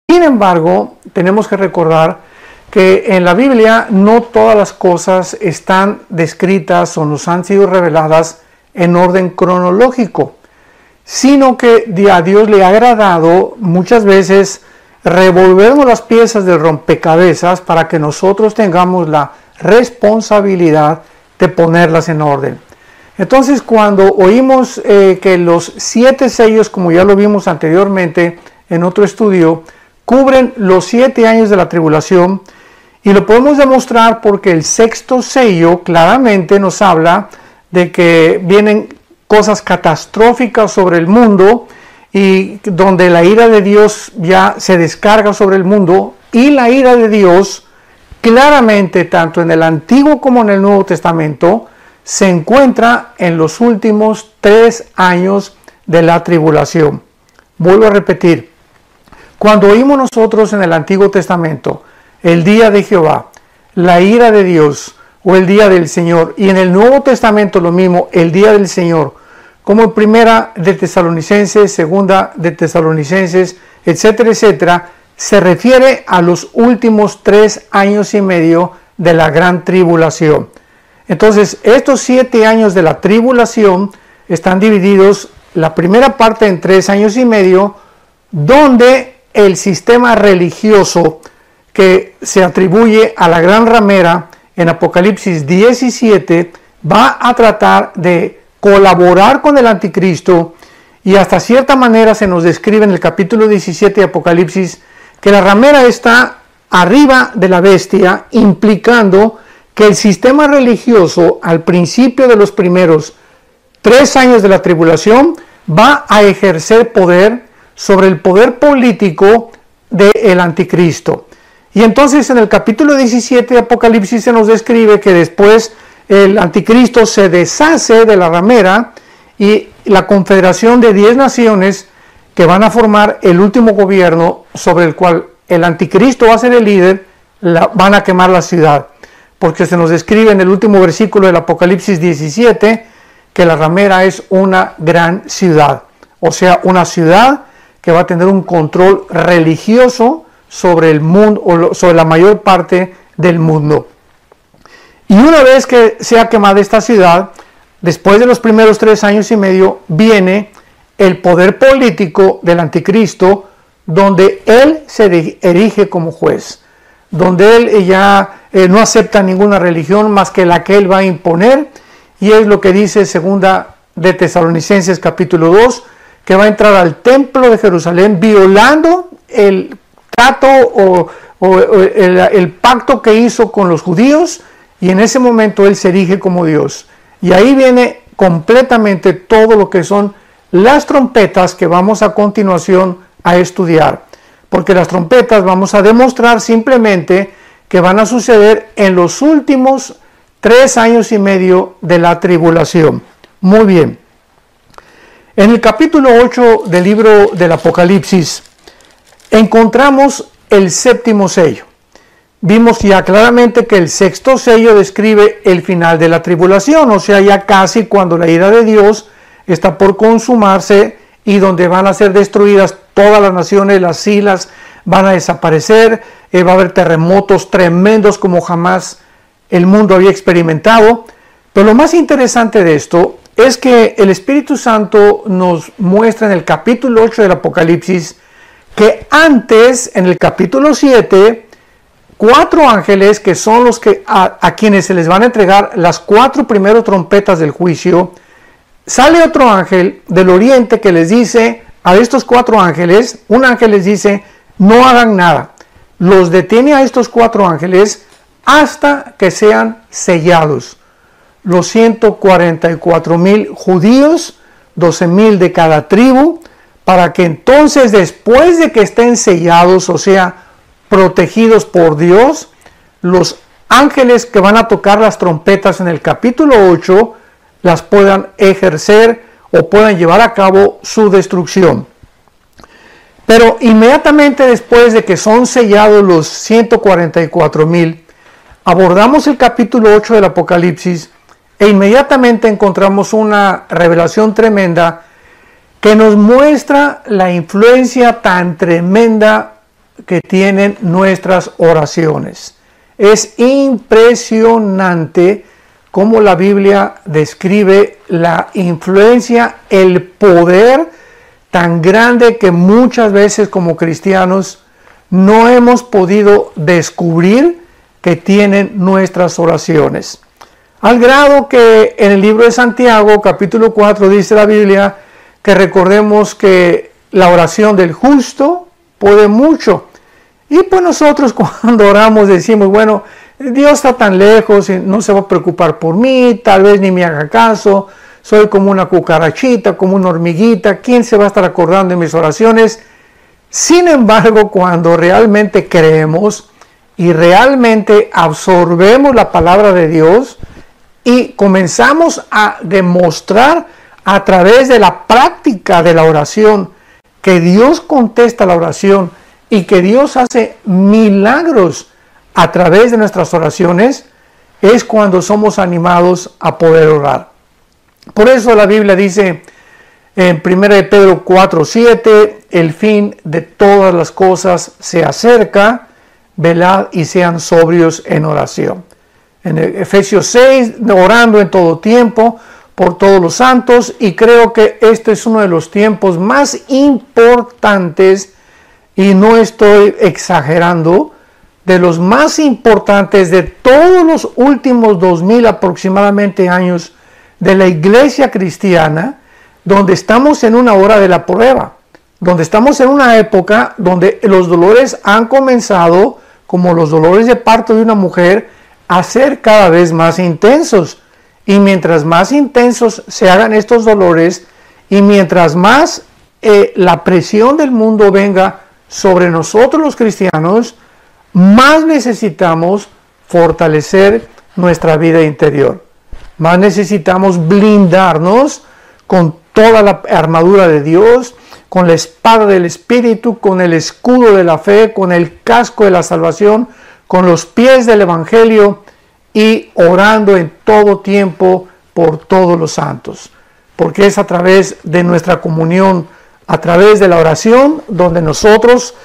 Sin embargo, tenemos que recordar que en la Biblia no todas las cosas están descritas o nos han sido reveladas en orden cronológico, sino que a Dios le ha agradado muchas veces revolvemos las piezas del rompecabezas para que nosotros tengamos la responsabilidad de ponerlas en orden. Entonces, cuando oímos que los 7 sellos, como ya lo vimos anteriormente en otro estudio, cubren los 7 años de la tribulación, y lo podemos demostrar porque el 6º sello claramente nos habla de que vienen cosas catastróficas sobre el mundo, y donde la ira de Dios ya se descarga sobre el mundo, y la ira de Dios claramente tanto en el Antiguo como en el Nuevo Testamento se encuentra en los últimos 3 años de la tribulación. Vuelvo a repetir, cuando oímos nosotros en el Antiguo Testamento el día de Jehová, la ira de Dios o el día del Señor, y en el Nuevo Testamento lo mismo, el día del Señor, como en Primera de Tesalonicenses, Segunda de Tesalonicenses, etcétera, etcétera, se refiere a los últimos 3 años y medio de la gran tribulación. Entonces, estos 7 años de la tribulación están divididos, la primera parte en 3 años y medio, donde el sistema religioso que se atribuye a la gran ramera en Apocalipsis 17 va a tratar de colaborar con el anticristo, y hasta cierta manera se nos describe en el capítulo 17 de Apocalipsis que la ramera está arriba de la bestia, implicando que el sistema religioso al principio de los primeros 3 años de la tribulación va a ejercer poder sobre el poder político del anticristo. Y entonces en el capítulo 17 de Apocalipsis se nos describe que después el anticristo se deshace de la ramera, y la confederación de 10 naciones que van a formar el último gobierno sobre el cual el anticristo va a ser el líder, van a quemar la ciudad. Porque se nos describe en el último versículo del Apocalipsis 17 que la ramera es una gran ciudad. O sea, una ciudad que va a tener un control religioso sobre el mundo, o sobre la mayor parte del mundo. Y una vez que sea quemada esta ciudad, después de los primeros 3 años y medio, viene el poder político del anticristo, donde él se erige como juez, donde él ya no acepta ninguna religión más que la que él va a imponer, y es lo que dice Segunda de Tesalonicenses capítulo 2, que va a entrar al templo de Jerusalén violando el trato o el pacto que hizo con los judíos, y en ese momento él se erige como Dios. Y ahí viene completamente todo lo que son las trompetas que vamos a continuación a estudiar. Porque las trompetas vamos a demostrar simplemente que van a suceder en los últimos 3 años y medio de la tribulación. Muy bien. En el capítulo 8 del libro del Apocalipsis encontramos el 7º sello. Vimos ya claramente que el 6º sello describe el final de la tribulación, o sea, ya casi cuando la ira de Dios está por consumarse, y donde van a ser destruidas todas las naciones, las islas van a desaparecer, va a haber terremotos tremendos como jamás el mundo había experimentado. Pero lo más interesante de esto es que el Espíritu Santo nos muestra en el capítulo 8 del Apocalipsis que antes, en el capítulo 7, 4 ángeles, que son los que a quienes se les van a entregar las 4 primeras trompetas del juicio, sale otro ángel del oriente que les dice a estos 4 ángeles, un ángel les dice, no hagan nada. Los detiene a estos 4 ángeles hasta que sean sellados. Los 144,000 judíos, 12,000 de cada tribu, para que entonces después de que estén sellados, o sea, protegidos por Dios, los ángeles que van a tocar las trompetas en el capítulo 8 las puedan ejercer o puedan llevar a cabo su destrucción. Pero inmediatamente después de que son sellados los 144,000, abordamos el capítulo 8 del Apocalipsis e inmediatamente encontramos una revelación tremenda que nos muestra la influencia tan tremenda que tienen nuestras oraciones. Es impresionante cómo la Biblia describe la influencia, el poder tan grande que muchas veces como cristianos no hemos podido descubrir que tienen nuestras oraciones. Al grado que en el libro de Santiago, capítulo 4, dice la Biblia que recordemos que la oración del justo puede mucho. Y pues nosotros cuando oramos decimos, bueno, Dios está tan lejos y no se va a preocupar por mí, tal vez ni me haga caso, soy como una cucarachita, como una hormiguita, ¿quién se va a estar acordando de mis oraciones? Sin embargo, cuando realmente creemos y realmente absorbemos la palabra de Dios y comenzamos a demostrar a través de la práctica de la oración que Dios contesta la oración y que Dios hace milagros a través de nuestras oraciones, es cuando somos animados a poder orar. Por eso la Biblia dice en 1 Pedro 4:7, el fin de todas las cosas se acerca, velad y sean sobrios en oración. En Efesios 6, orando en todo tiempo por todos los santos, y creo que este es uno de los tiempos más importantes, y no estoy exagerando, de los más importantes de todos los últimos 2000 aproximadamente años de la iglesia cristiana, donde estamos en una hora de la prueba, donde estamos en una época donde los dolores han comenzado, como los dolores de parto de una mujer, a ser cada vez más intensos. Y mientras más intensos se hagan estos dolores, y mientras más la presión del mundo venga sobre nosotros los cristianos, más necesitamos fortalecer nuestra vida interior. Más necesitamos blindarnos con toda la armadura de Dios, con la espada del Espíritu, con el escudo de la fe, con el casco de la salvación, con los pies del Evangelio, y orando en todo tiempo por todos los santos. Porque es a través de nuestra comunión, a través de la oración, donde nosotros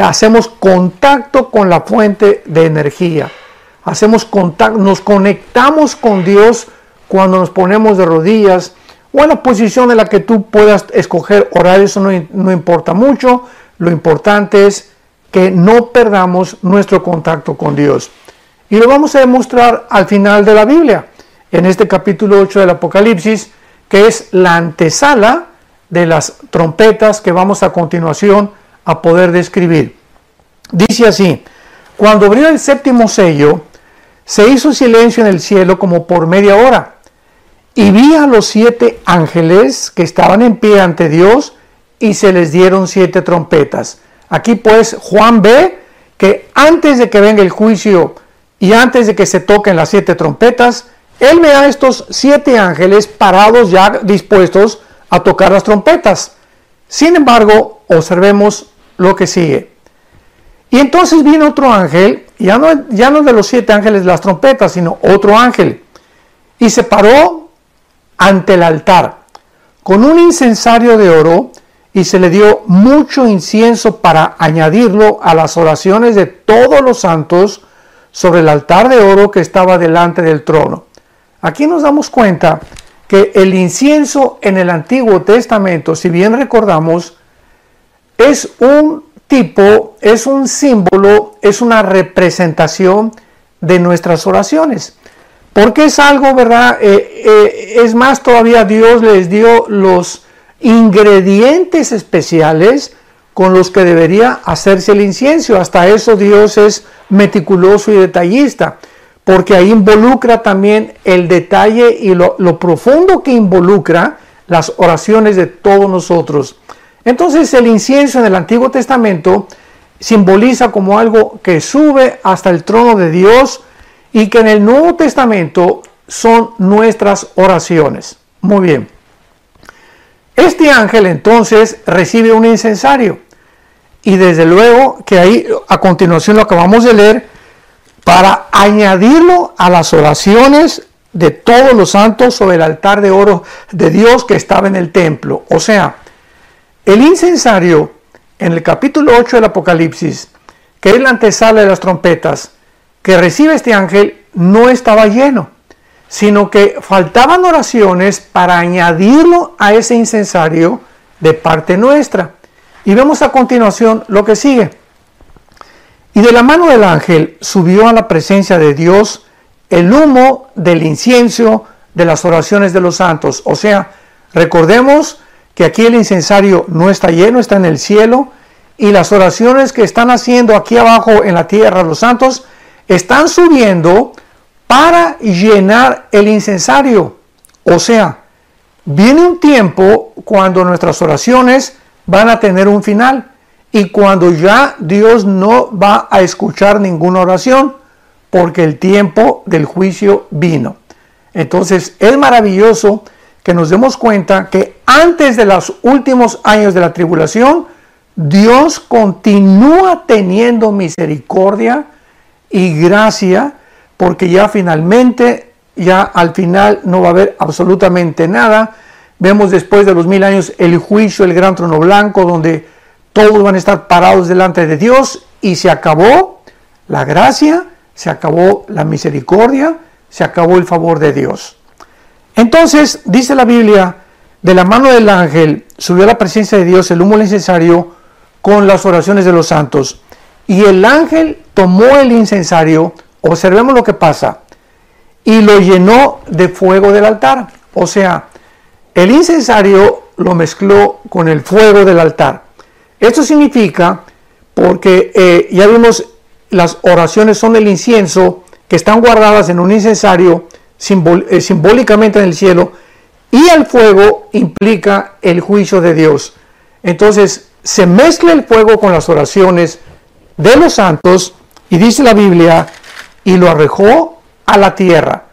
hacemos contacto con la fuente de energía. Hacemos contacto, nos conectamos con Dios cuando nos ponemos de rodillas, o en la posición en la que tú puedas escoger orar. Eso no importa mucho. Lo importante es que no perdamos nuestro contacto con Dios. Y lo vamos a demostrar al final de la Biblia, en este capítulo 8 del Apocalipsis, que es la antesala de las trompetas que vamos a continuación a poder describir. Dice así: cuando abrió el séptimo sello, se hizo silencio en el cielo como por media hora, y vi a los 7 ángeles que estaban en pie ante Dios, y se les dieron 7 trompetas. Aquí pues Juan ve que antes de que venga el juicio y antes de que se toquen las 7 trompetas, él ve a estos 7 ángeles parados ya dispuestos a tocar las trompetas. Sin embargo, observemos lo que sigue. Y entonces viene otro ángel, ya no de los 7 ángeles de las trompetas, sino otro ángel, y se paró ante el altar con un incensario de oro, y se le dio mucho incienso para añadirlo a las oraciones de todos los santos sobre el altar de oro que estaba delante del trono. Aquí nos damos cuenta que el incienso en el Antiguo Testamento, si bien recordamos, es un tipo, es un símbolo, es una representación de nuestras oraciones. Porque es algo, ¿verdad? Es más, todavía Dios les dio los ingredientes especiales con los que debería hacerse el incienso. Hasta eso Dios es meticuloso y detallista, porque ahí involucra también el detalle y lo profundo que involucra las oraciones de todos nosotros. Entonces el incienso en el Antiguo Testamento simboliza como algo que sube hasta el trono de Dios, y que en el Nuevo Testamento son nuestras oraciones. Muy bien. Este ángel entonces recibe un incensario, y desde luego que ahí a continuación lo acabamos de leer, para añadirlo a las oraciones de todos los santos sobre el altar de oro de Dios que estaba en el templo. O sea, el incensario en el capítulo 8 del Apocalipsis que es la antesala de las trompetas, que recibe este ángel, no estaba lleno, sino que faltaban oraciones para añadirlo a ese incensario de parte nuestra. Y vemos a continuación lo que sigue. Y de la mano del ángel subió a la presencia de Dios el humo del incienso de las oraciones de los santos. O sea, recordemos que aquí el incensario no está lleno, está en el cielo, y las oraciones que están haciendo aquí abajo en la tierra los santos están subiendo para llenar el incensario. O sea, viene un tiempo cuando nuestras oraciones van a tener un final y cuando ya Dios no va a escuchar ninguna oración porque el tiempo del juicio vino. Entonces es maravilloso que nos demos cuenta que antes de los últimos años de la tribulación, Dios continúa teniendo misericordia y gracia, porque ya finalmente, ya al final no va a haber absolutamente nada. Vemos después de los 1000 años el juicio, el gran trono blanco, donde todos van a estar parados delante de Dios y se acabó la gracia, se acabó la misericordia, se acabó el favor de Dios. Entonces, dice la Biblia, de la mano del ángel subió a la presencia de Dios el humo del incensario con las oraciones de los santos. Y el ángel tomó el incensario, observemos lo que pasa, y lo llenó de fuego del altar. O sea, el incensario lo mezcló con el fuego del altar. Esto significa, porque ya vimos, las oraciones son el incienso que están guardadas en un incensario simbólicamente en el cielo, y el fuego implica el juicio de Dios. Entonces se mezcla el fuego con las oraciones de los santos y dice la Biblia, y lo arrojó a la tierra.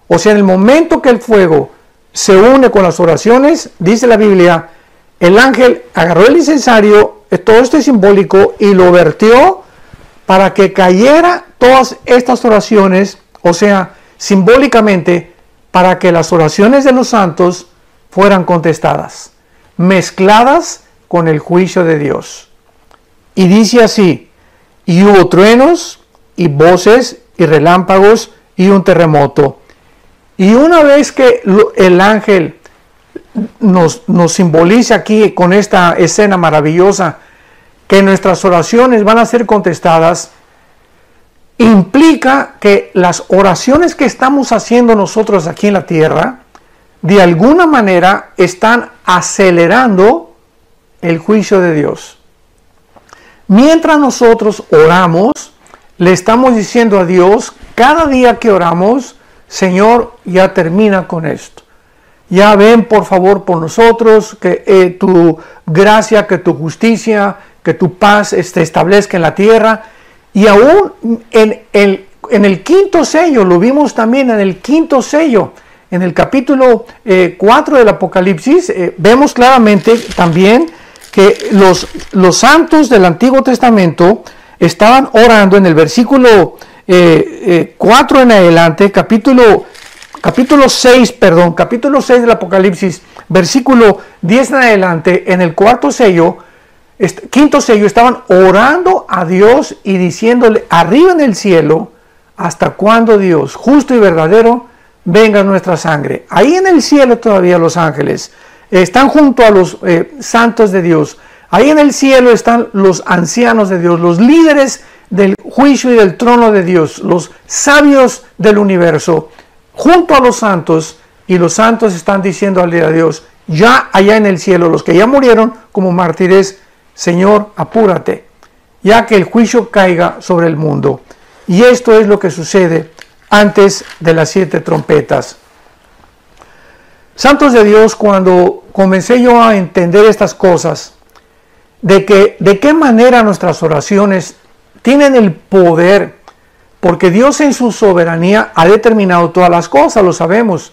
O sea, en el momento que el fuego se une con las oraciones, dice la Biblia, el ángel agarró el incensario, todo esto es simbólico, y lo vertió para que cayera todas estas oraciones, o sea, simbólicamente, para que las oraciones de los santos fueran contestadas, mezcladas con el juicio de Dios. Y dice así, y hubo truenos, y voces, y relámpagos, y un terremoto. Y una vez que el ángel nos simboliza aquí con esta escena maravillosa, que nuestras oraciones van a ser contestadas, implica que las oraciones que estamos haciendo nosotros aquí en la tierra, de alguna manera están acelerando el juicio de Dios. Mientras nosotros oramos, le estamos diciendo a Dios, cada día que oramos, Señor, ya termina con esto. Ya ven, por favor, por nosotros, que tu gracia, que tu justicia, que tu paz se establezca en la tierra. Y aún en el quinto sello, lo vimos también en el quinto sello, en el capítulo 4 del Apocalipsis, vemos claramente también que los santos del Antiguo Testamento estaban orando en el versículo 4 en adelante, capítulo 6 del Apocalipsis, versículo 10 en adelante, en el quinto sello, estaban orando a Dios y diciéndole, arriba en el cielo, ¿hasta cuándo, Dios, justo y verdadero, venga nuestra sangre? Ahí en el cielo todavía los ángeles están junto a los santos de Dios. Ahí en el cielo están los ancianos de Dios, los líderes del juicio y del trono de Dios, los sabios del universo, junto a los santos, y los santos están diciendo al a Dios, ya allá en el cielo, los que ya murieron como mártires, Señor, apúrate, ya que el juicio caiga sobre el mundo. Y esto es lo que sucede antes de las 7 trompetas. Santos de Dios, cuando comencé yo a entender estas cosas, de qué manera nuestras oraciones tienen el poder, porque Dios en su soberanía ha determinado todas las cosas, lo sabemos,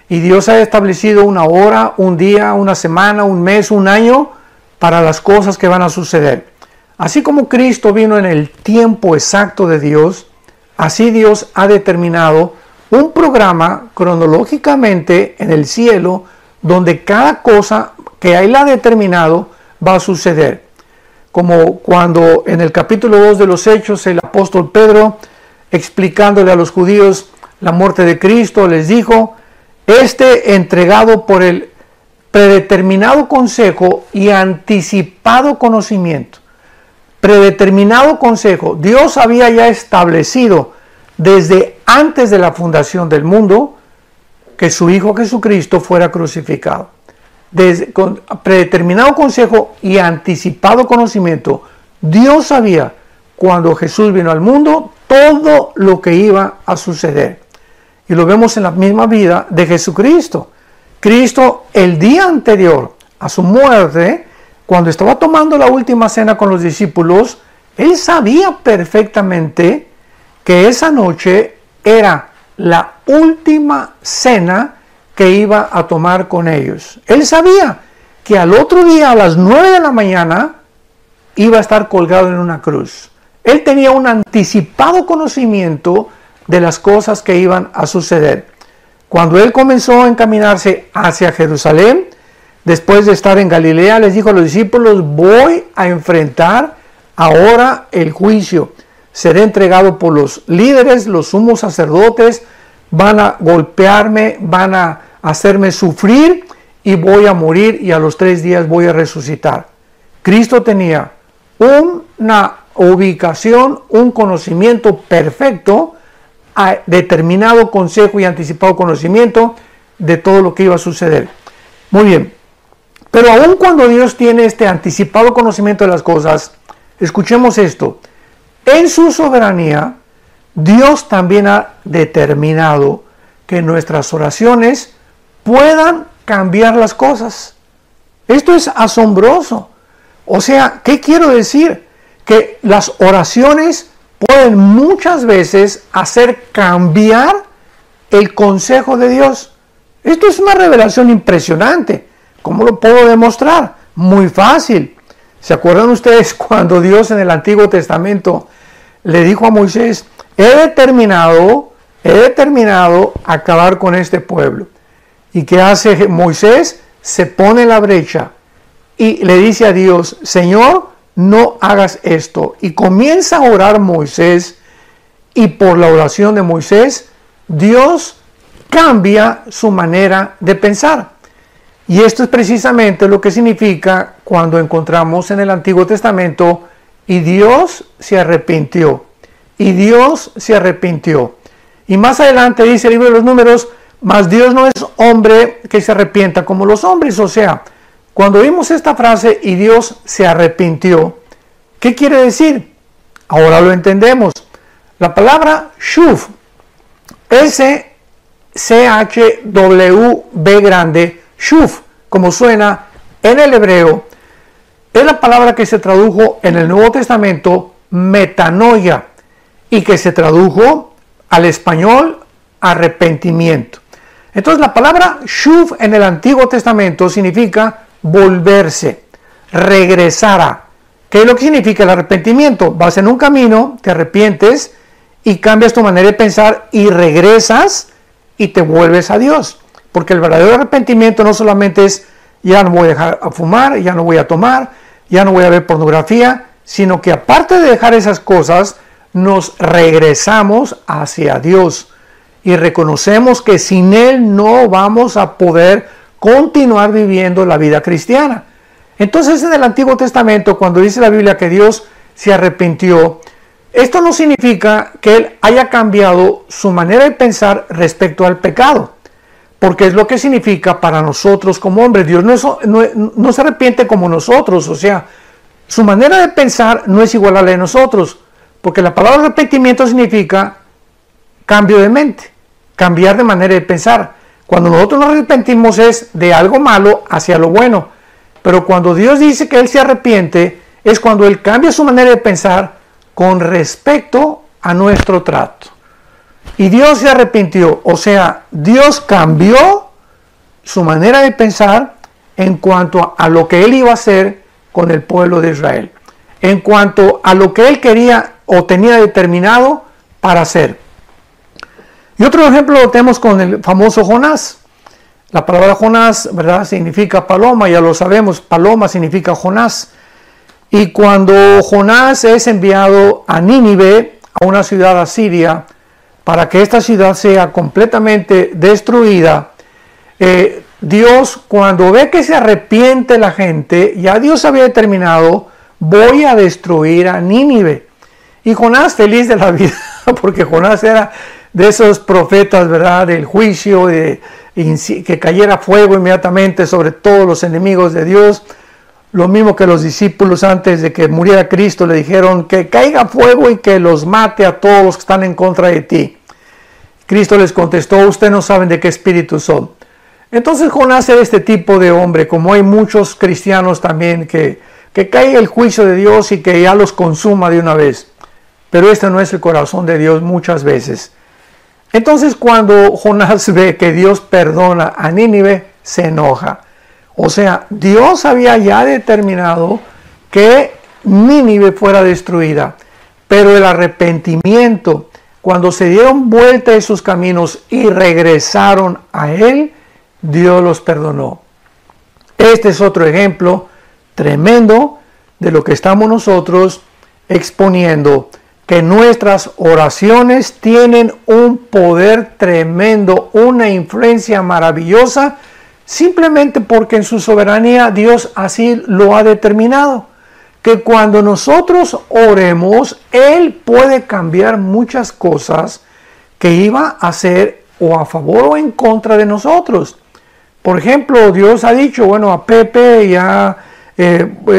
y Dios ha establecido una hora, un día, una semana, un mes, un año, para las cosas que van a suceder. Así como Cristo vino en el tiempo exacto de Dios, así Dios ha determinado un programa cronológicamente en el cielo, donde cada cosa que Él ha determinado va a suceder. como cuando en el capítulo 2 de los Hechos el apóstol Pedro, explicándole a los judíos la muerte de Cristo, les dijo, entregado por el predeterminado consejo y anticipado conocimiento. Predeterminado consejo. Dios había ya establecido desde antes de la fundación del mundo que su Hijo Jesucristo fuera crucificado. Con predeterminado consejo y anticipado conocimiento, Dios sabía cuando Jesús vino al mundo todo lo que iba a suceder. Y lo vemos en la misma vida de Jesucristo. Cristo, el día anterior a su muerte, cuando estaba tomando la última cena con los discípulos, él sabía perfectamente que esa noche era la última cena que iba a tomar con ellos. Él sabía que al otro día, a las 9 de la mañana, iba a estar colgado en una cruz. Él tenía un anticipado conocimiento de las cosas que iban a suceder. Cuando él comenzó a encaminarse hacia Jerusalén, después de estar en Galilea, les dijo a los discípulos, voy a enfrentar ahora el juicio. Seré entregado por los líderes, los sumos sacerdotes, van a golpearme, van a hacerme sufrir y voy a morir y a los 3 días voy a resucitar. Cristo tenía una ubicación, un conocimiento perfecto, determinado consejo y anticipado conocimiento de todo lo que iba a suceder. Muy bien, pero aun cuando Dios tiene este anticipado conocimiento de las cosas, escuchemos esto, en su soberanía, Dios también ha determinado que nuestras oraciones puedan cambiar las cosas. Esto es asombroso. O sea, ¿qué quiero decir? Que las oraciones pueden muchas veces hacer cambiar el consejo de Dios. Esto es una revelación impresionante. ¿Cómo lo puedo demostrar? Muy fácil. ¿Se acuerdan ustedes cuando Dios en el Antiguo Testamento le dijo a Moisés, he determinado acabar con este pueblo? ¿Y qué hace Moisés? Se pone en la brecha y le dice a Dios, Señor, no hagas esto. Y comienza a orar Moisés, y por la oración de Moisés, Dios cambia su manera de pensar. Y esto es precisamente lo que significa cuando encontramos en el Antiguo Testamento, y Dios se arrepintió. Y Dios se arrepintió. Y más adelante dice el libro de los Números, mas Dios no es hombre que se arrepienta como los hombres. O sea, cuando vimos esta frase, y Dios se arrepintió, ¿qué quiere decir? Ahora lo entendemos. La palabra shuv, S-C-H-W-B grande, shuv, como suena en el hebreo, es la palabra que se tradujo en el Nuevo Testamento metanoia y que se tradujo al español arrepentimiento. Entonces la palabra shuv en el Antiguo Testamento significa volverse, regresar a. ¿Qué es lo que significa el arrepentimiento? Vas en un camino, te arrepientes y cambias tu manera de pensar y regresas y te vuelves a Dios. Porque el verdadero arrepentimiento no solamente es ya no voy a dejar a fumar, ya no voy a tomar, ya no voy a ver pornografía, sino que aparte de dejar esas cosas, nos regresamos hacia Dios y reconocemos que sin Él no vamos a poder continuar viviendo la vida cristiana. Entonces en el Antiguo Testamento, cuando dice la Biblia que Dios se arrepintió, esto no significa que Él haya cambiado su manera de pensar respecto al pecado, porque es lo que significa para nosotros como hombres. Dios no se arrepiente como nosotros, o sea, su manera de pensar no es igual a la de nosotros, porque la palabra arrepentimiento significa cambio de mente, cambiar de manera de pensar. Cuando nosotros nos arrepentimos es de algo malo hacia lo bueno, pero cuando Dios dice que Él se arrepiente, es cuando Él cambia su manera de pensar con respecto a nuestro trato. Y Dios se arrepintió, o sea, Dios cambió su manera de pensar en cuanto a lo que Él iba a hacer con el pueblo de Israel, en cuanto a lo que Él quería o tenía determinado para hacer. Y otro ejemplo lo tenemos con el famoso Jonás. La palabra Jonás, ¿verdad?, significa paloma, ya lo sabemos, paloma significa Jonás. Y cuando Jonás es enviado a Nínive, a una ciudad asiria, para que esta ciudad sea completamente destruida, Dios, cuando ve que se arrepiente la gente, ya Dios había determinado, voy a destruir a Nínive. Y Jonás feliz de la vida, porque Jonás era de esos profetas, ¿verdad?, del juicio, que cayera fuego inmediatamente sobre todos los enemigos de Dios. Lo mismo que los discípulos antes de que muriera Cristo le dijeron que caiga fuego y que los mate a todos los que están en contra de ti. Cristo les contestó, ustedes no saben de qué espíritu son. Entonces Jonás era este tipo de hombre, como hay muchos cristianos también, que caiga el juicio de Dios y que ya los consuma de una vez. Pero este no es el corazón de Dios muchas veces. Entonces cuando Jonás ve que Dios perdona a Nínive, se enoja. O sea, Dios había ya determinado que Nínive fuera destruida, pero el arrepentimiento, cuando se dieron vuelta de sus caminos y regresaron a Él, Dios los perdonó. Este es otro ejemplo tremendo de lo que estamos nosotros exponiendo, que nuestras oraciones tienen un poder tremendo, una influencia maravillosa, simplemente porque en su soberanía Dios así lo ha determinado. Que cuando nosotros oremos, Él puede cambiar muchas cosas que iba a hacer o a favor o en contra de nosotros. Por ejemplo, Dios ha dicho, bueno, a Pepe ya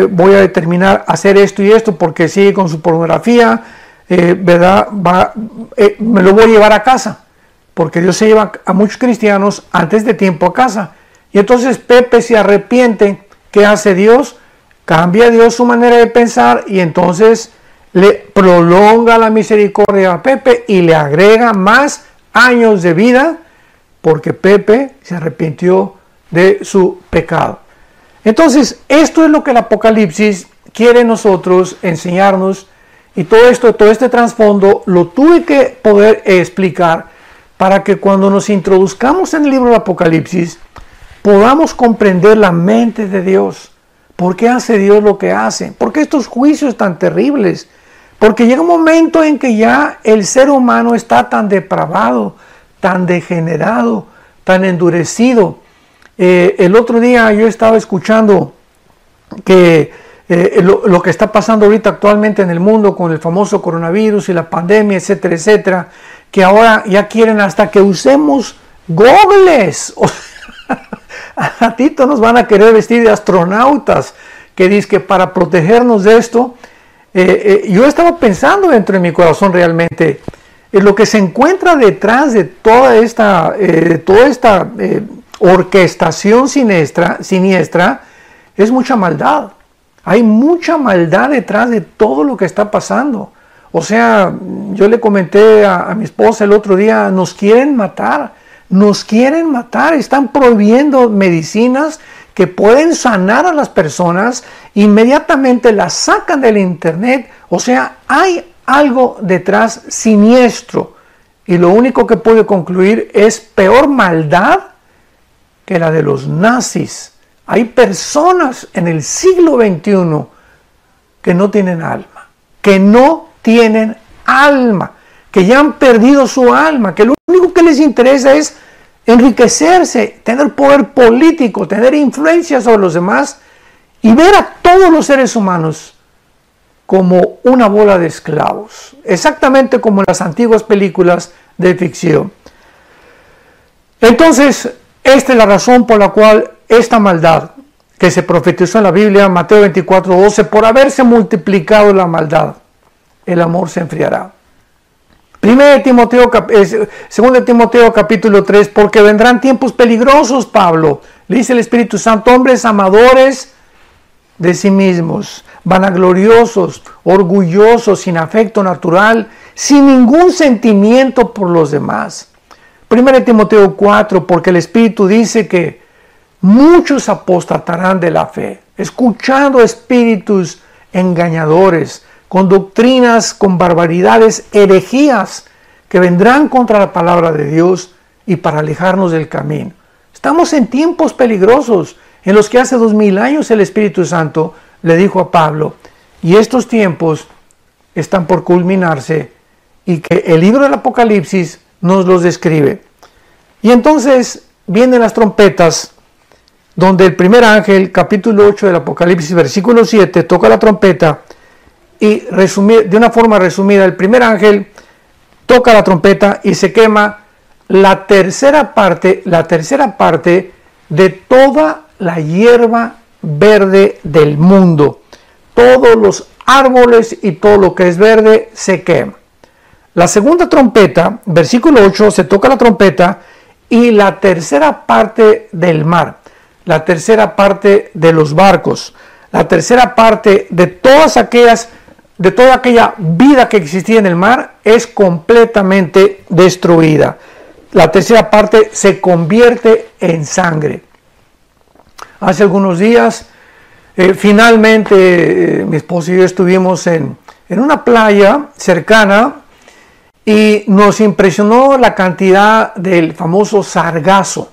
voy a determinar hacer esto y esto porque sigue con su pornografía, ¿verdad? Me lo voy a llevar a casa, porque Dios se lleva a muchos cristianos antes de tiempo a casa. Y entonces Pepe se arrepiente. ¿Qué hace Dios? Cambia Dios su manera de pensar y entonces le prolonga la misericordia a Pepe y le agrega más años de vida porque Pepe se arrepintió de su pecado. Entonces, esto es lo que el Apocalipsis quiere nosotros enseñarnos, y todo este trasfondo lo tuve que poder explicar para que cuando nos introduzcamos en el libro del Apocalipsis podamos comprender la mente de Dios. ¿Por qué hace Dios lo que hace? ¿Por qué estos juicios tan terribles? Porque llega un momento en que ya el ser humano está tan depravado, tan degenerado, tan endurecido. El otro día yo estaba escuchando que lo que está pasando ahorita actualmente en el mundo con el famoso coronavirus y la pandemia, etcétera, etcétera, que ahora ya quieren hasta que usemos gogles. O sea, a ratito nos van a querer vestir de astronautas, que dice que para protegernos de esto. Yo estaba pensando dentro de mi corazón realmente, lo que se encuentra detrás de toda esta orquestación siniestra es mucha maldad. Hay mucha maldad detrás de todo lo que está pasando. O sea, yo le comenté a mi esposa el otro día, nos quieren matar, están prohibiendo medicinas que pueden sanar a las personas, inmediatamente las sacan del internet. O sea, hay algo detrás siniestro, y lo único que puedo concluir es peor maldad que la de los nazis. Hay personas en el siglo XXI que no tienen alma, que ya han perdido su alma, que lo único que les interesa es enriquecerse, tener poder político, tener influencia sobre los demás y ver a todos los seres humanos como una bola de esclavos, exactamente como en las antiguas películas de ficción. Entonces, esta es la razón por la cual esta maldad que se profetizó en la Biblia, Mateo 24:12, por haberse multiplicado la maldad, el amor se enfriará. 2 Timoteo capítulo 3, porque vendrán tiempos peligrosos, Pablo, le dice el Espíritu Santo, hombres amadores de sí mismos, vanagloriosos, orgullosos, sin afecto natural, sin ningún sentimiento por los demás. 1 Timoteo 4, porque el Espíritu dice que muchos apostatarán de la fe, escuchando espíritus engañadores, con doctrinas, con barbaridades, herejías, que vendrán contra la palabra de Dios y para alejarnos del camino. Estamos en tiempos peligrosos, en los que hace 2000 años el Espíritu Santo le dijo a Pablo y estos tiempos están por culminarse y que el libro del Apocalipsis nos los describe. Y entonces vienen las trompetas, donde el primer ángel, capítulo 8 del Apocalipsis, versículo 7, toca la trompeta y de una forma resumida, el primer ángel toca la trompeta y se quema la tercera parte de toda la hierba verde del mundo. Todos los árboles y todo lo que es verde se quema. La segunda trompeta, versículo 8, se toca la trompeta y la tercera parte del mar, la tercera parte de los barcos, la tercera parte de toda aquella vida que existía en el mar es completamente destruida. La tercera parte se convierte en sangre. Hace algunos días, finalmente, mi esposo y yo estuvimos en una playa cercana y nos impresionó la cantidad del famoso sargazo,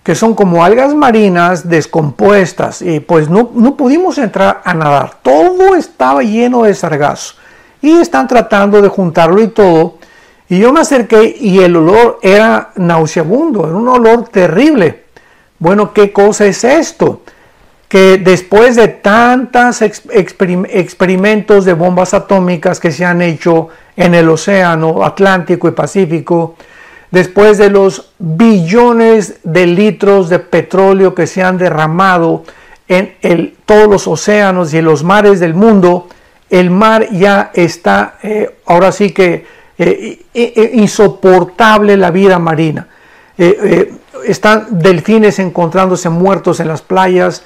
que son como algas marinas descompuestas, y pues no pudimos entrar a nadar. Todo estaba lleno de sargazo y están tratando de juntarlo y todo. Y yo me acerqué y el olor era nauseabundo, era un olor terrible. Bueno, ¿qué cosa es esto? Que después de tantos experimentos de bombas atómicas que se han hecho en el océano Atlántico y Pacífico, después de los billones de litros de petróleo que se han derramado en todos los océanos y en los mares del mundo, el mar ya está, ahora sí que insoportable la vida marina. Están delfines encontrándose muertos en las playas,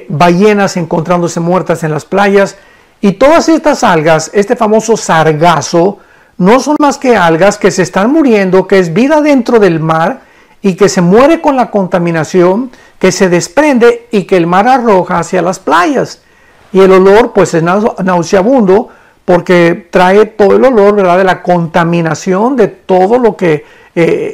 ballenas encontrándose muertas en las playas, y todas estas algas, este famoso sargazo, no son más que algas que se están muriendo, que es vida dentro del mar y que se muere con la contaminación, que se desprende y que el mar arroja hacia las playas. Y el olor pues es nauseabundo porque trae todo el olor, ¿verdad?, de la contaminación de todo lo que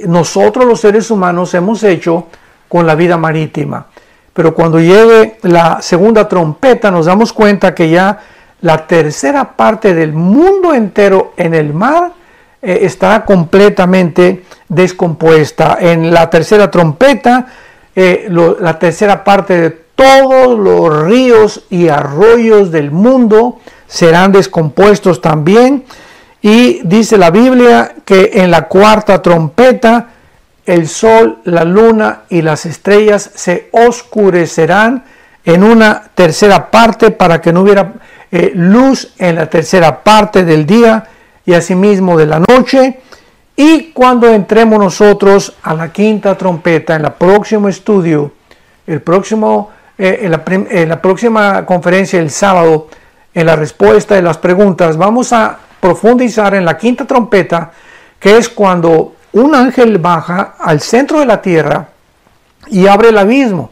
nosotros los seres humanos hemos hecho con la vida marítima. Pero cuando llegue la segunda trompeta nos damos cuenta que ya la tercera parte del mundo entero en el mar está completamente descompuesta. En la tercera trompeta, la tercera parte de todos los ríos y arroyos del mundo serán descompuestos también. Y dice la Biblia que en la cuarta trompeta el sol, la luna y las estrellas se oscurecerán en una tercera parte para que no hubiera luz en la tercera parte del día y asimismo de la noche. Y cuando entremos nosotros a la quinta trompeta, en el próximo estudio, en la próxima conferencia el sábado, en la respuesta de las preguntas, vamos a profundizar en la quinta trompeta, que es cuando un ángel baja al centro de la tierra y abre el abismo.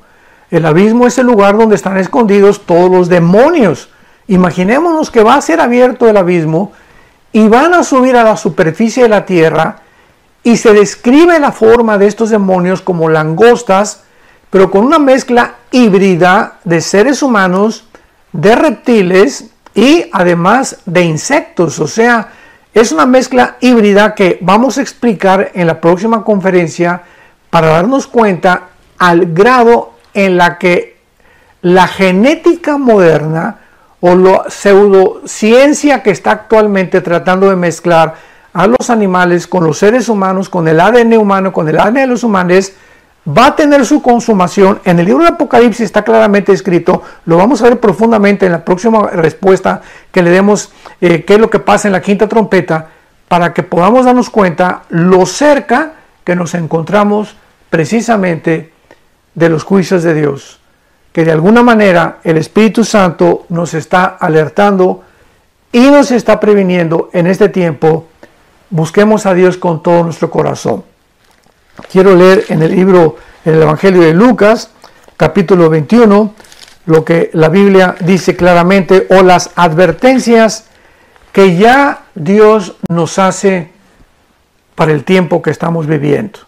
El abismo es el lugar donde están escondidos todos los demonios. Imaginémonos que va a ser abierto el abismo y van a subir a la superficie de la tierra, y se describe la forma de estos demonios como langostas, pero con una mezcla híbrida de seres humanos, de reptiles y además de insectos. O sea, es una mezcla híbrida que vamos a explicar en la próxima conferencia para darnos cuenta al grado en la que la genética moderna o la pseudociencia que está actualmente tratando de mezclar a los animales con los seres humanos, con el ADN humano, con el ADN de los humanos, va a tener su consumación. En el libro de Apocalipsis está claramente escrito, lo vamos a ver profundamente en la próxima respuesta que le demos, qué es lo que pasa en la quinta trompeta, para que podamos darnos cuenta lo cerca que nos encontramos precisamente de los juicios de Dios, que de alguna manera el Espíritu Santo nos está alertando y nos está previniendo en este tiempo. Busquemos a Dios con todo nuestro corazón. Quiero leer en el Evangelio de Lucas, capítulo 21, lo que la Biblia dice claramente, o las advertencias que ya Dios nos hace para el tiempo que estamos viviendo.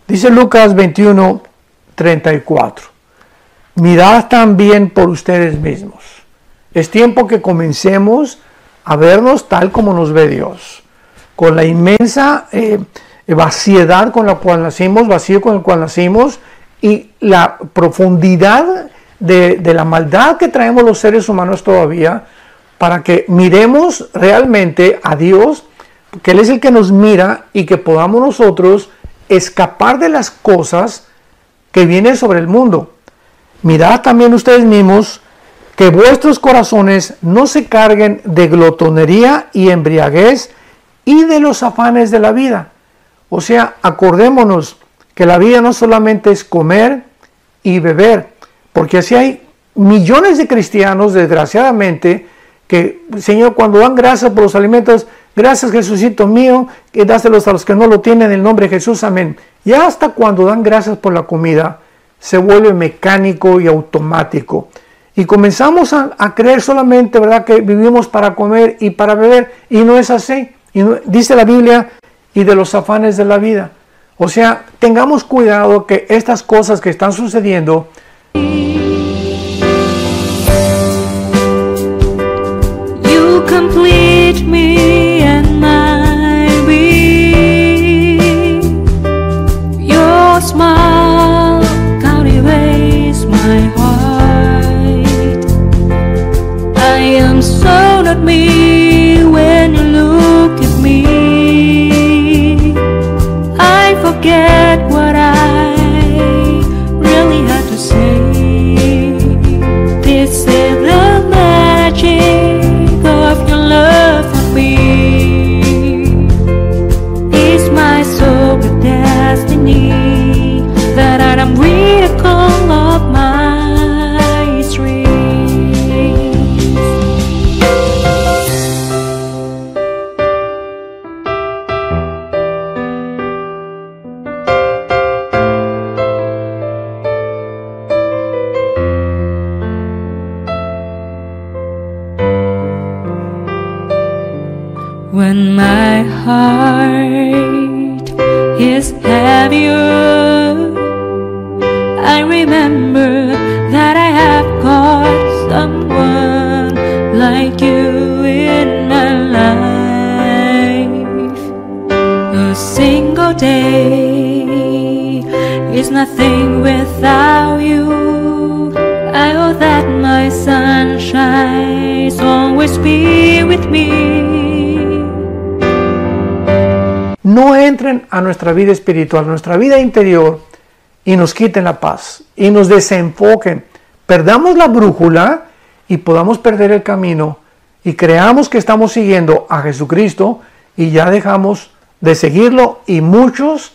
Dice Lucas 21, 34. Mirad también por ustedes mismos, Es tiempo que comencemos a vernos tal como nos ve Dios, con la inmensa vaciedad con la cual nacimos, vacío con el cual nacimos, y la profundidad de la maldad que traemos los seres humanos todavía, para que miremos realmente a Dios, que Él es el que nos mira, y que podamos nosotros escapar de las cosas que vienen sobre el mundo. Mirad también ustedes mismos que vuestros corazones no se carguen de glotonería y embriaguez y de los afanes de la vida. O sea, acordémonos que la vida no solamente es comer y beber, porque así hay millones de cristianos, desgraciadamente, que, Señor, cuando dan gracias por los alimentos, gracias Jesucito mío, que dáselos a los que no lo tienen en el nombre de Jesús, amén. Y hasta cuando dan gracias por la comida, se vuelve mecánico y automático. Y comenzamos a creer solamente, ¿verdad?, que vivimos para comer y para beber, y no es así. Y no, dice la Biblia, y de los afanes de la vida. O sea, tengamos cuidado que estas cosas que están sucediendo You complete me and my being. Your smile captivates my heart. I am so not me when you look at me. I forget what I really had to say. This is the magic of your love for me. It's my soul destiny that I am miracle of my dreams. When my heart is heavier, I remember that I have got someone like you in my life. A single day is nothing without you. I hope that my sunshine always be with me. no entren a nuestra vida espiritual, a nuestra vida interior, y nos quiten la paz, y nos desenfoquen, perdamos la brújula y podamos perder el camino, y creamos que estamos siguiendo a Jesucristo, y ya dejamos de seguirlo, y muchos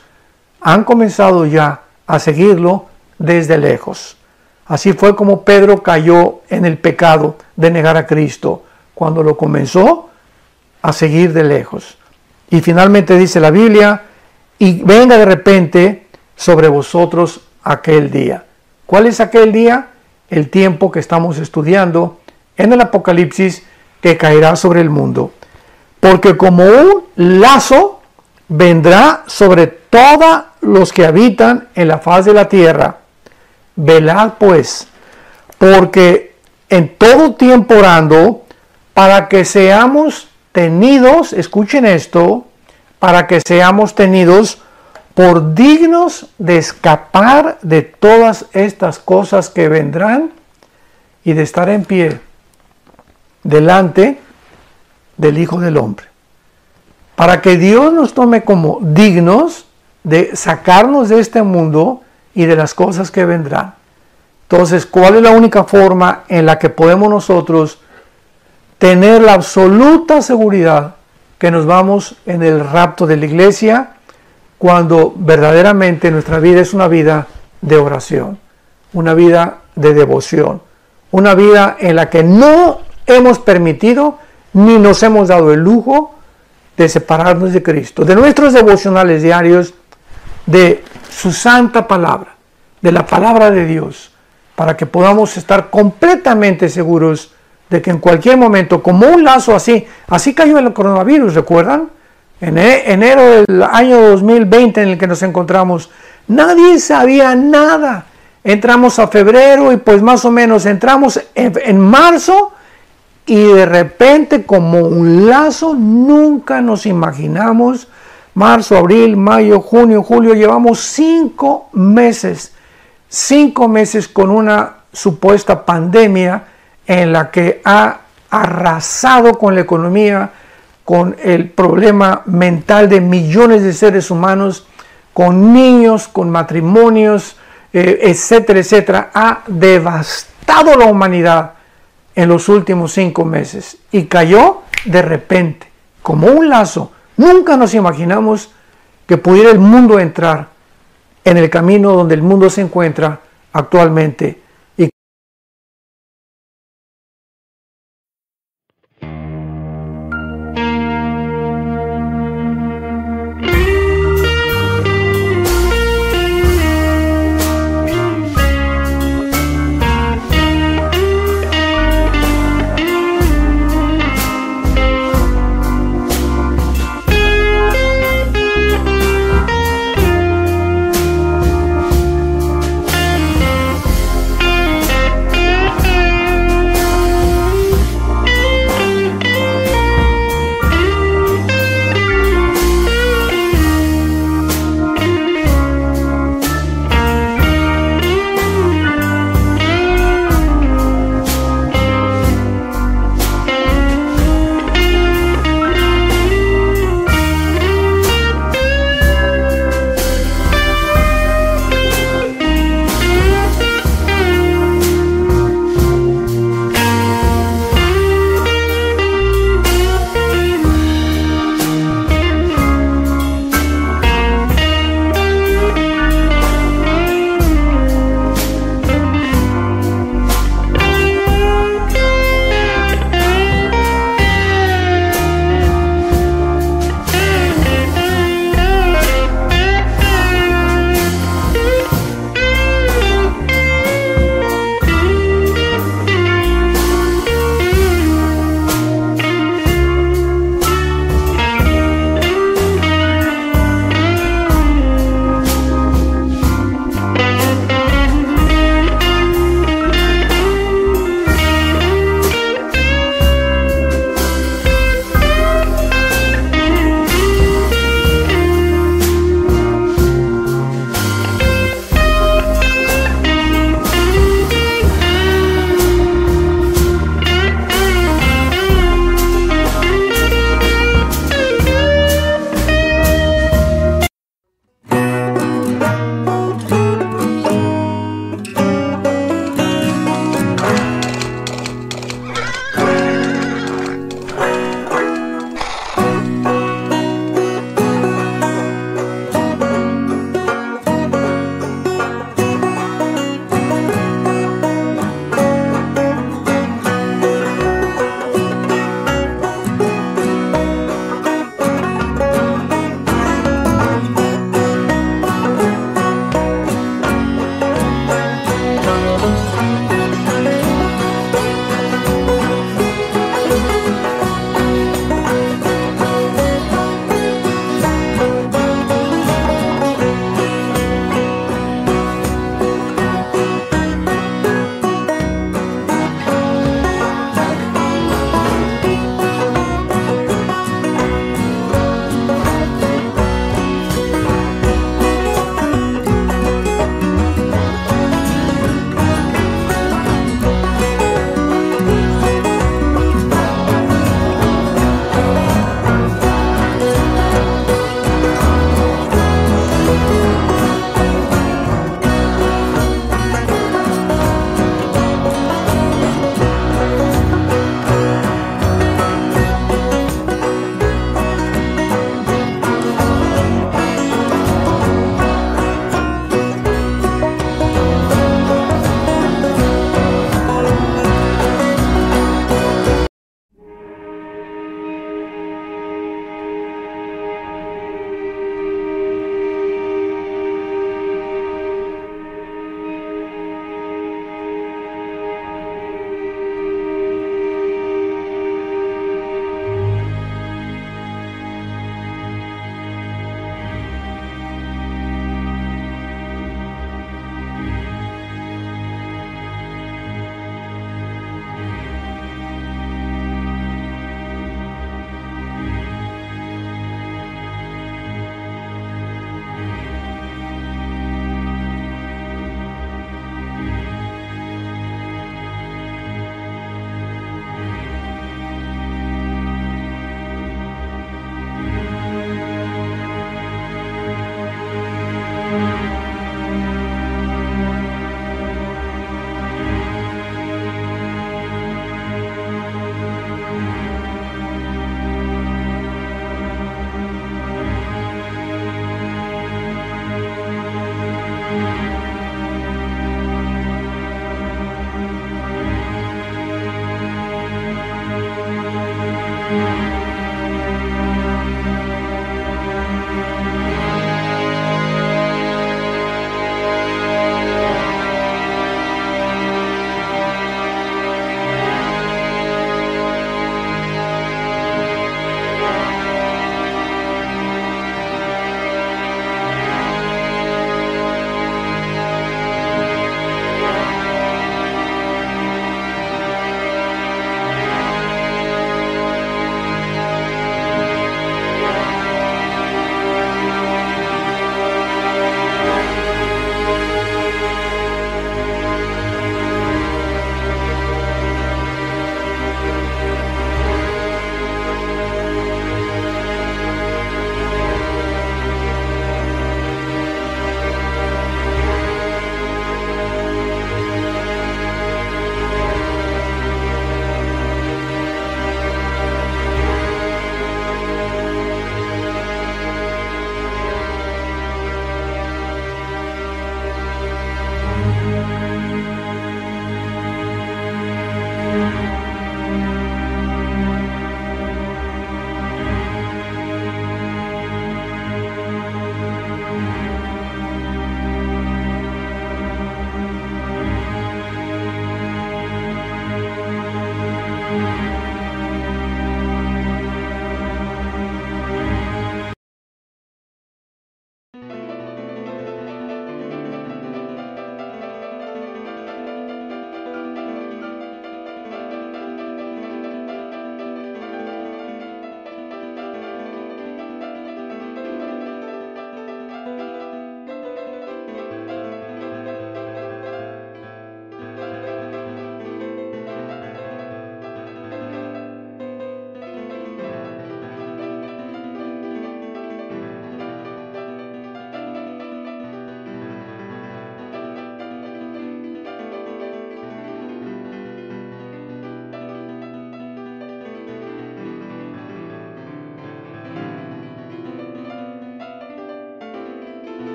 han comenzado ya a seguirlo desde lejos. Así fue como Pedro cayó en el pecado de negar a Cristo, cuando lo comenzó a seguir de lejos. Y finalmente dice la Biblia, y venga de repente sobre vosotros aquel día. ¿Cuál es aquel día? El tiempo que estamos estudiando en el Apocalipsis, que caerá sobre el mundo. Porque como un lazo vendrá sobre todos los que habitan en la faz de la tierra. Velad pues, porque en todo tiempo orando, para que seamos tenidos, escuchen esto, para que seamos tenidos por dignos de escapar de todas estas cosas que vendrán y de estar en pie delante del Hijo del Hombre. Para que Dios nos tome como dignos de sacarnos de este mundo y de las cosas que vendrán. Entonces, ¿cuál es la única forma en la que podemos nosotros tener la absoluta seguridad que nos vamos en el rapto de la iglesia? Cuando verdaderamente nuestra vida es una vida de oración, una vida de devoción, una vida en la que no hemos permitido ni nos hemos dado el lujo de separarnos de Cristo, de nuestros devocionales diarios, de su santa palabra, de la palabra de Dios, para que podamos estar completamente seguros de que en cualquier momento, como un lazo así cayó el coronavirus, ¿recuerdan? En enero del año 2020 en el que nos encontramos, nadie sabía nada. Entramos a febrero y pues más o menos entramos en marzo y de repente, como un lazo, nunca nos imaginamos, marzo, abril, mayo, junio, julio, llevamos 5 meses, 5 meses con una supuesta pandemia en la que ha arrasado con la economía, con el problema mental de millones de seres humanos, con niños, con matrimonios, etcétera, etcétera. Ha devastado la humanidad en los últimos 5 meses y cayó de repente, como un lazo. Nunca nos imaginamos que pudiera el mundo entrar en el camino donde el mundo se encuentra actualmente.